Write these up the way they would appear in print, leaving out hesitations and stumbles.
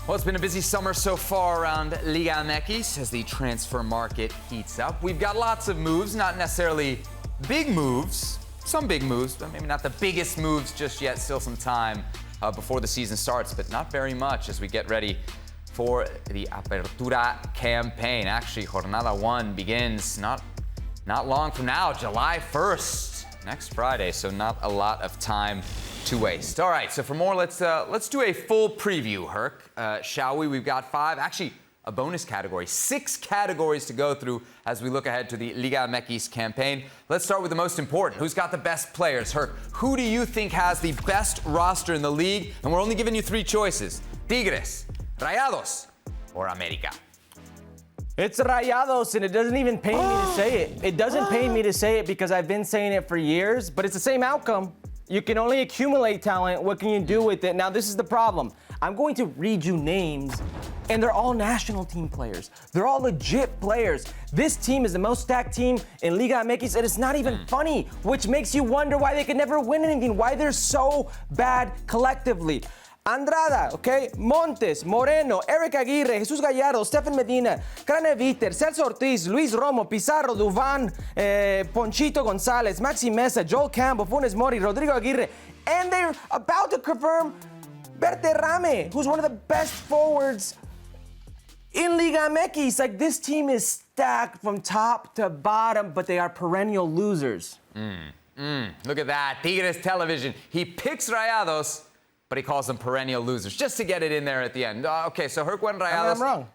Well, it's been a busy summer so far around Liga MX as the transfer market heats up. We've got lots of moves, not necessarily big moves, some big moves, but maybe not the biggest moves just yet. Still some time before the season starts, but not very much as we get ready for the Apertura campaign. Actually, Jornada 1 begins not long from now, July 1st, next Friday, so not a lot of time to waste. All right, so for more, let's do a full preview, Herc, shall we? We've got 5, actually a bonus category, 6 categories to go through as we look ahead to the Liga MX campaign. Let's start with the most important. Who's got the best players? Herc, who do you think has the best roster in the league? And we're only giving you 3 choices: Tigres, Rayados, or America. It's Rayados, and it doesn't even pain me to say it. It doesn't pain me to say it because I've been saying it for years, but it's the same outcome. You can only accumulate talent. What can you do with it? Now, this is the problem. I'm going to read you names, and they're all national team players. They're all legit players. This team is the most stacked team in Liga MX, and it's not even funny, which makes you wonder why they could never win anything, why they're so bad collectively. Andrada, okay, Montes, Moreno, Eric Aguirre, Jesus Gallardo, Stefan Medina, Craneviter, Celso Ortiz, Luis Romo, Pizarro, Duvan, Ponchito Gonzalez, Maxi Mesa, Joel Campbell, Funes Mori, Rodrigo Aguirre, and they're about to confirm Berterame, who's one of the best forwards in Liga MX. Like, this team is stacked from top to bottom, but they are perennial losers. Look at that, Tigres Television. He picks Rayados, but he calls them perennial losers, just to get it in there at the end. Okay, so Herc went Rayados. I'm wrong.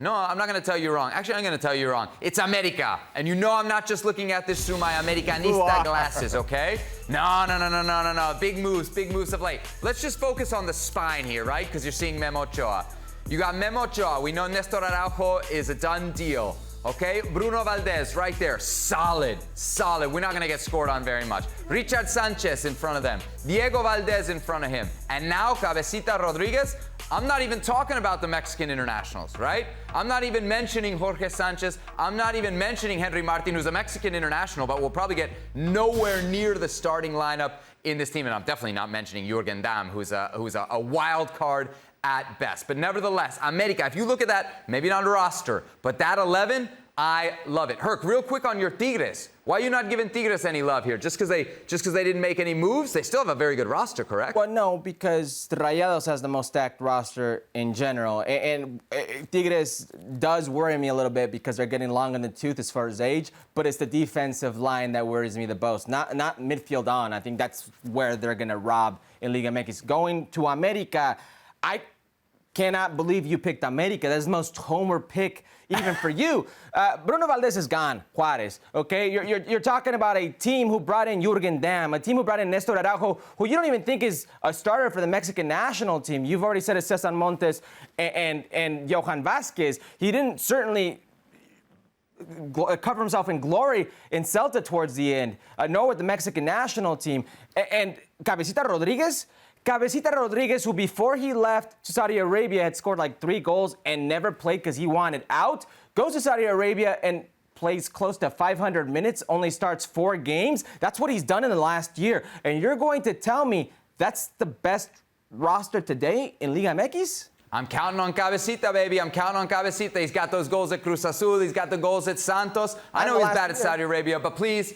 No, I'm not going to tell you wrong. Actually, I'm going to tell you wrong. It's America. And you know I'm not just looking at this through my Americanista glasses, okay? No. Big moves of late. Let's just focus on the spine here, right? Because you're seeing Memo Ochoa. You got Memo Ochoa. We know Nestor Araujo is a done deal. Okay, Bruno Valdez right there, solid. We're not gonna get scored on very much. Richard Sanchez in front of them. Diego Valdez in front of him. And now Cabecita Rodríguez. I'm not even talking about the Mexican internationals, right? I'm not even mentioning Jorge Sanchez. I'm not even mentioning Henry Martin, who's a Mexican international, but will probably get nowhere near the starting lineup in this team. And I'm definitely not mentioning Jürgen Damm, who's a wild card at best. But nevertheless, America, if you look at that, maybe not a roster, but that 11, I love it. Herc, real quick on your Tigres. Why are you not giving Tigres any love here? Just because they didn't make any moves? They still have a very good roster, correct? Well, no, because Rayados has the most stacked roster in general. And Tigres does worry me a little bit because they're getting long in the tooth as far as age, but it's the defensive line that worries me the most. Not midfield on. I think that's where they're going to rob in Liga MX. Going to America, I cannot believe you picked America. That's the most homer pick even for you. Bruno Valdez is gone, Juarez, okay? You're talking about a team who brought in Jürgen Damm, a team who brought in Nestor Araujo, who you don't even think is a starter for the Mexican national team. You've already said it's Cesar Montes and Johan Vazquez. He didn't certainly cover himself in glory in Celta towards the end, nor with the Mexican national team. And Cabecita Rodríguez, who before he left to Saudi Arabia had scored like 3 goals and never played because he wanted out, goes to Saudi Arabia and plays close to 500 minutes, only starts 4 games. That's what he's done in the last year. And you're going to tell me that's the best roster today in Liga MX? I'm counting on Cabecita, baby. I'm counting on Cabecita. He's got those goals at Cruz Azul. He's got the goals at Santos. I know he's bad at Saudi Arabia, but please,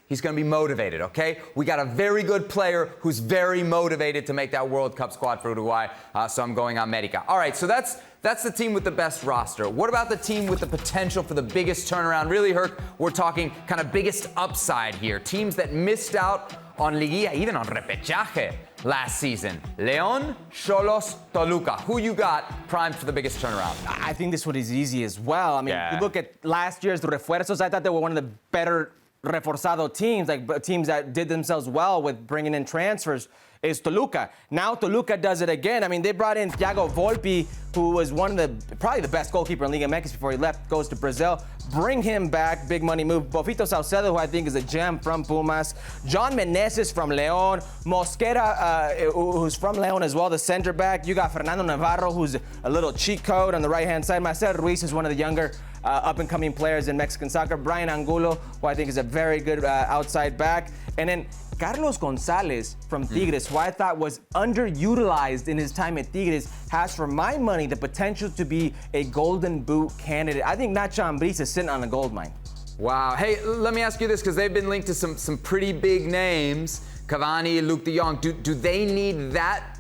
he's going to be motivated, okay? We got a very good player who's very motivated to make that World Cup squad for Uruguay, so I'm going America. All right, so that's the team with the best roster. What about the team with the potential for the biggest turnaround? Really, Herc, we're talking kind of biggest upside here. Teams that missed out on Liguilla, even on repechaje last season. León, Xolos, Toluca. Who you got primed for the biggest turnaround? I think this one is easy as well. I mean, you look at last year's refuerzos, I thought they were one of the better reforzado teams, like teams that did themselves well with bringing in transfers, is Toluca. Now Toluca does it again. I mean, they brought in Thiago Volpi, who was probably the best goalkeeper in Liga MX before he left, goes to Brazil. Bring him back, big money move. Bofito Saucedo, who I think is a gem from Pumas. John Meneses from León. Mosquera, who's from León as well, the center back. You got Fernando Navarro, who's a little cheat code on the right-hand side. Marcel Ruiz is one of the younger up-and-coming players in Mexican soccer. Brian Angulo, who I think is a very good outside back. And then Carlos Gonzalez from Tigres, who I thought was underutilized in his time at Tigres, has, for my money, the potential to be a Golden Boot candidate. I think Nacho Ambriz is sitting on a gold mine. Wow. Hey, let me ask you this, because they've been linked to some pretty big names. Cavani, Luke de Jong. Do they need that?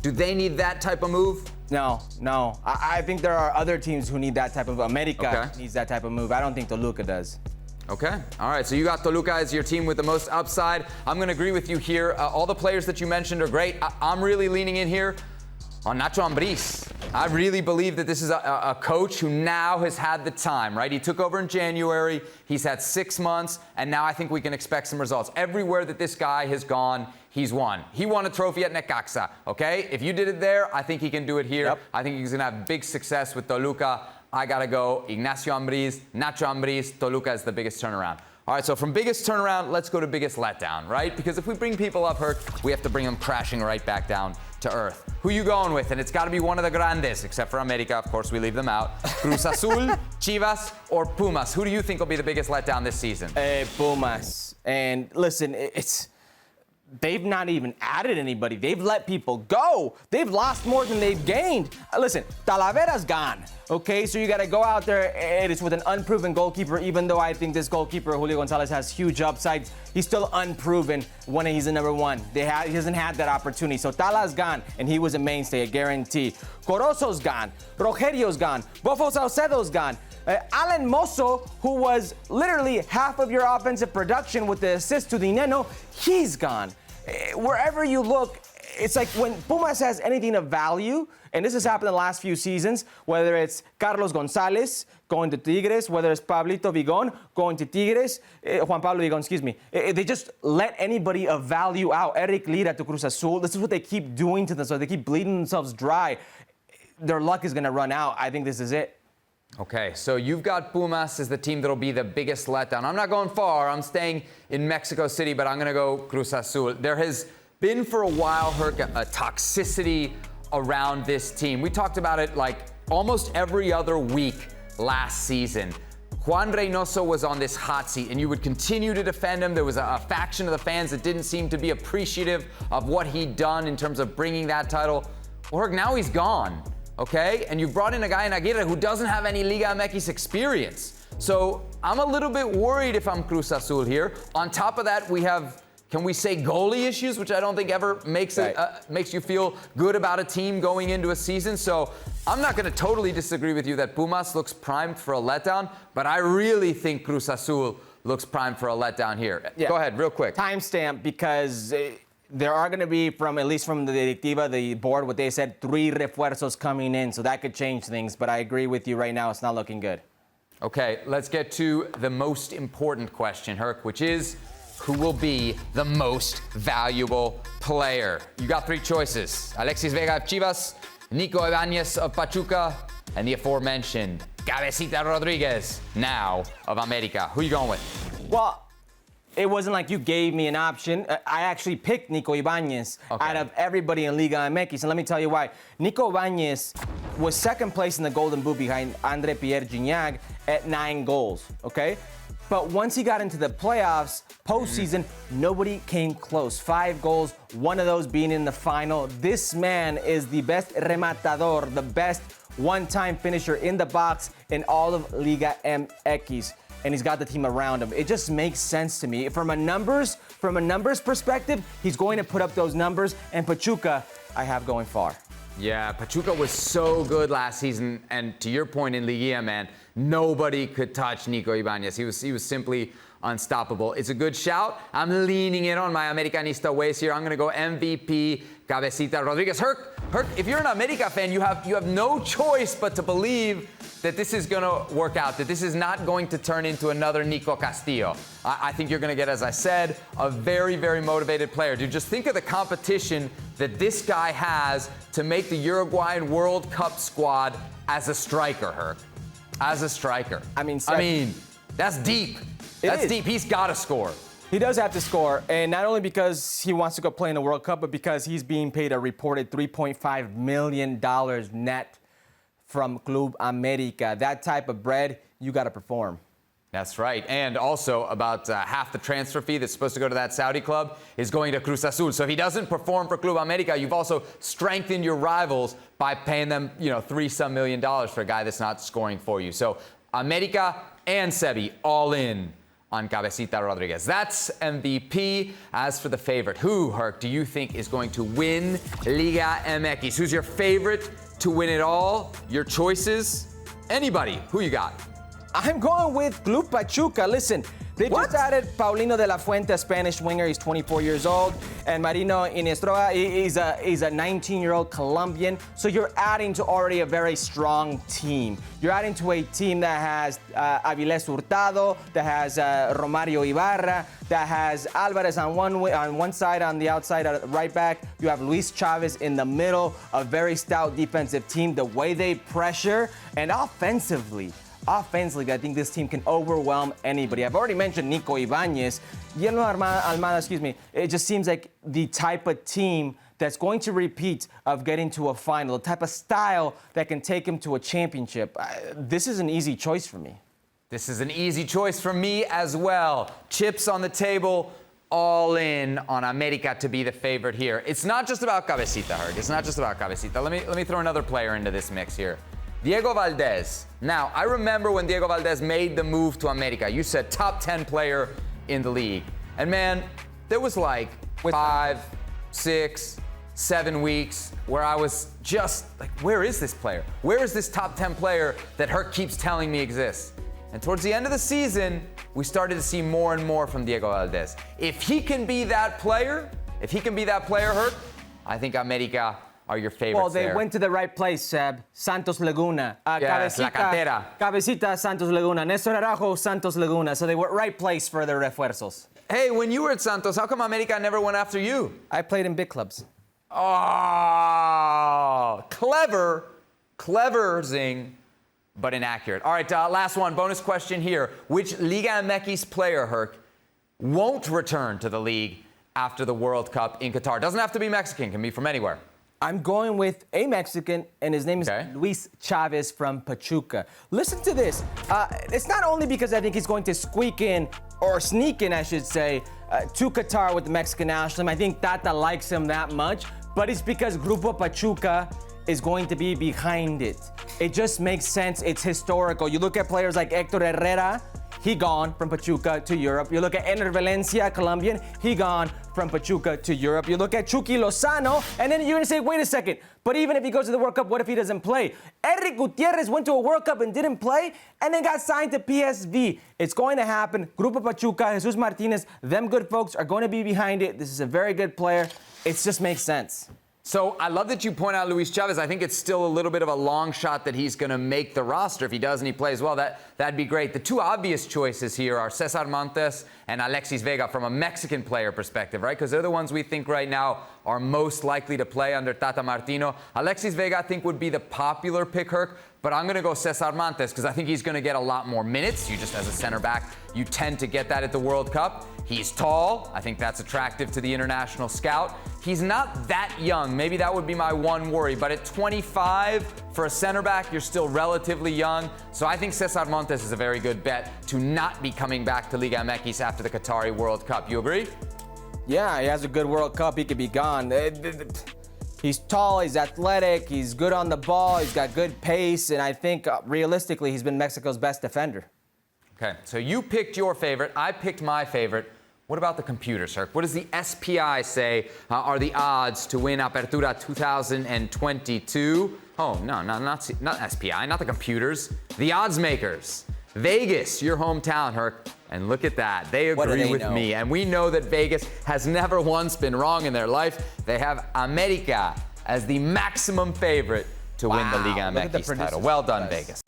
Do they need that type of move? No. I think there are other teams who need that type of. America needs that type of move. I don't think Toluca does. Okay. All right. So you got Toluca as your team with the most upside. I'm going to agree with you here. All the players that you mentioned are great. I'm really leaning in here on Nacho Ambriz. I really believe that this is a coach who now has had the time, right? He took over in January. He's had 6 months, and now I think we can expect some results. Everywhere that this guy has gone, he's won. He won a trophy at Necaxa, okay? If you did it there, I think he can do it here. Yep. I think he's going to have big success with Toluca. I got to go Ignacio Ambriz, Nacho Ambriz. Toluca is the biggest turnaround. All right, so from biggest turnaround, let's go to biggest letdown, right? Because if we bring people up, Herc, we have to bring them crashing right back down to earth. Who you going with? And it's got to be one of the grandes, except for America. Of course, we leave them out. Cruz Azul, Chivas, or Pumas? Who do you think will be the biggest letdown this season? Pumas. And listen, they've not even added anybody. They've let people go. They've lost more than they've gained. Listen, Talavera's gone. Okay, so you got to go out there, and it's with an unproven goalkeeper. Even though I think this goalkeeper, Julio Gonzalez, has huge upside, he's still unproven when he's the number one. He hasn't had that opportunity. So Tala's gone, and he was a mainstay, a guarantee. Corozo's gone. Rogerio's gone. Bofo Saucedo's gone. Alan Mozo, who was literally half of your offensive production with the assist to Dineno, he's gone. Wherever you look, it's like when Pumas has anything of value, and this has happened in the last few seasons, whether it's Carlos Gonzalez going to Tigres, whether it's Pablito Vigon going to Tigres, Juan Pablo Vigon, excuse me. They just let anybody of value out. Eric Lira to Cruz Azul. This is what they keep doing to them, so they keep bleeding themselves dry. Their luck is going to run out. I think this is it. Okay, so you've got Pumas as the team that'll be the biggest letdown. I'm not going far. I'm staying in Mexico City, but I'm going to go Cruz Azul. There has been for a while, Herc, a toxicity around this team. We talked about it like almost every other week last season. Juan Reynoso was on this hot seat, and you would continue to defend him. There was a faction of the fans that didn't seem to be appreciative of what he'd done in terms of bringing that title. Well, Herc, now he's gone. Okay, and you brought in a guy in Aguirre who doesn't have any Liga MX experience. So I'm a little bit worried if I'm Cruz Azul here. On top of that, we have, can we say, goalie issues, which I don't think ever makes makes you feel good about a team going into a season. So I'm not going to totally disagree with you that Pumas looks primed for a letdown, but I really think Cruz Azul looks primed for a letdown here. Yeah. Go ahead, real quick. Timestamp, because there are going to be, at least from the directiva, the board, what they said, 3 refuerzos coming in, so that could change things. But I agree with you right now, it's not looking good. Okay, let's get to the most important question, Herc, which is who will be the most valuable player? You got 3 choices. Alexis Vega of Chivas, Nico Ibañez of Pachuca, and the aforementioned Cabecita Rodríguez, now of America. Who are you going with? Well, it wasn't like you gave me an option. I actually picked Nico Ibañez out of everybody in Liga MX. And let me tell you why. Nico Ibañez was second place in the Golden Boot behind André Pierre Gignac at 9 goals, okay? But once he got into the playoffs, postseason, nobody came close. 5 goals, one of those being in the final. This man is the best rematador, the best one-time finisher in the box in all of Liga MX. And he's got the team around him. It just makes sense to me. From a numbers perspective, he's going to put up those numbers. And Pachuca, I have going far. Yeah, Pachuca was so good last season, and to your point in Liguilla, man, nobody could touch Nico Ibañez. He was simply unstoppable. It's a good shout. I'm leaning in on my Americanista ways here. I'm going to go MVP Cabecita Rodríguez. Herc, if you're an America fan, you have no choice but to believe that this is going to work out, that this is not going to turn into another Nico Castillo. I think you're going to get, as I said, a very, very motivated player. Dude, just think of the competition that this guy has to make the Uruguayan World Cup squad as a striker, Herc. As a striker. I mean, that's deep. That's deep. He's got to score. He does have to score, and not only because he wants to go play in the World Cup, but because he's being paid a reported $3.5 million net from Club America. That type of bread, you got to perform. That's right. And also about half the transfer fee that's supposed to go to that Saudi club is going to Cruz Azul. So if he doesn't perform for Club America, you've also strengthened your rivals by paying them, $3-some million for a guy that's not scoring for you. So America and Sebi all in on Cabecita Rodríguez. That's MVP. As for the favorite, who, Herc, do you think is going to win Liga MX? Who's your favorite to win it all? Your choices? Anybody. Who you got? I'm going with Club Pachuca. Listen, they just added Paulino de la Fuente, a Spanish winger. He's 24 years old. And Marino Iniestroa, he's a 19-year-old Colombian. So you're adding to already a very strong team. You're adding to a team that has Avilés Hurtado, that has Romario Ibarra, that has Alvarez on one side, on the outside right back. You have Luis Chavez in the middle, a very stout defensive team. The way they pressure, and offensively, I think this team can overwhelm anybody. I've already mentioned Nico Ibañez. Almada, It just seems like the type of team that's going to repeat of getting to a final, the type of style that can take him to a championship. This is an easy choice for me. This is an easy choice for me as well. Chips on the table, all in on America to be the favorite here. It's not just about Cabecita, Herc. It's not just about Cabecita. Let me throw another player into this mix here. Diego Valdez. Now, I remember when Diego Valdez made the move to America. You said top 10 player in the league. And man, there was like 5, 6, 7 weeks where I was just like, where is this player? Where is this top 10 player that Herc keeps telling me exists? And towards the end of the season, we started to see more and more from Diego Valdez. If he can be that player, Herc, I think America are your favorites. Well, they went to the right place, Seb. Santos Laguna. Yes, La Cantera. Cabecita, Santos Laguna. Nestor Araujo, Santos Laguna. So they were right place for their refuerzos. Hey, when you were at Santos, how come America never went after you? I played in big clubs. Oh, clever zing, but inaccurate. All right, last one, bonus question here. Which Liga MX player, Herc, won't return to the league after the World Cup in Qatar? Doesn't have to be Mexican, can be from anywhere. I'm going with a Mexican, and his name is Luis Chavez from Pachuca. Listen to this. It's not only because I think he's going to sneak in, I should say, to Qatar with the Mexican national team. I think Tata likes him that much, but it's because Grupo Pachuca is going to be behind it. It just makes sense. It's historical. You look at players like Héctor Herrera, he gone from Pachuca to Europe. You look at Ener Valencia, Colombian, he gone from Pachuca to Europe. You look at Chucky Lozano, and then you're going to say, wait a second, but even if he goes to the World Cup, what if he doesn't play? Eric Gutierrez went to a World Cup and didn't play, and then got signed to PSV. It's going to happen. Grupo Pachuca, Jesus Martinez, them good folks are going to be behind it. This is a very good player. It just makes sense. So I love that you point out Luis Chavez. I think it's still a little bit of a long shot that he's going to make the roster. If he does and he plays well, that'd be great. The two obvious choices here are Cesar Montes and Alexis Vega from a Mexican player perspective, right? Because they're the ones we think right now are most likely to play under Tata Martino. Alexis Vega, I think, would be the popular pick, Herc, but I'm going to go Cesar Montes because I think he's going to get a lot more minutes. You just, as a center back, you tend to get that at the World Cup. He's tall. I think that's attractive to the international scout. He's not that young. Maybe that would be my one worry. But at 25, for a center back, you're still relatively young. So I think Cesar Montes is a very good bet to not be coming back to Liga MX after the Qatari World Cup. You agree? Yeah, he has a good World Cup. He could be gone. He's tall, he's athletic, he's good on the ball, he's got good pace, and I think realistically, he's been Mexico's best defender. Okay, so you picked your favorite. I picked my favorite. What about the computers, Herc? What does the SPI say are the odds to win Apertura 2022? Oh, no, not SPI, not the computers. The odds makers. Vegas, your hometown, Herc. And look at that. They agree with me. And we know that Vegas has never once been wrong in their life. They have America as the maximum favorite to win the Liga MX title. Well done, Vegas.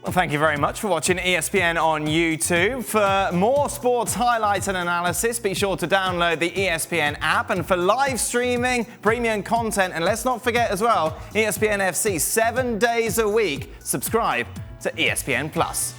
Well, thank you very much for watching ESPN on YouTube. For more sports highlights and analysis, be sure to download the ESPN app. And for live streaming, premium content, and let's not forget as well, ESPN FC 7 days a week. Subscribe to ESPN Plus.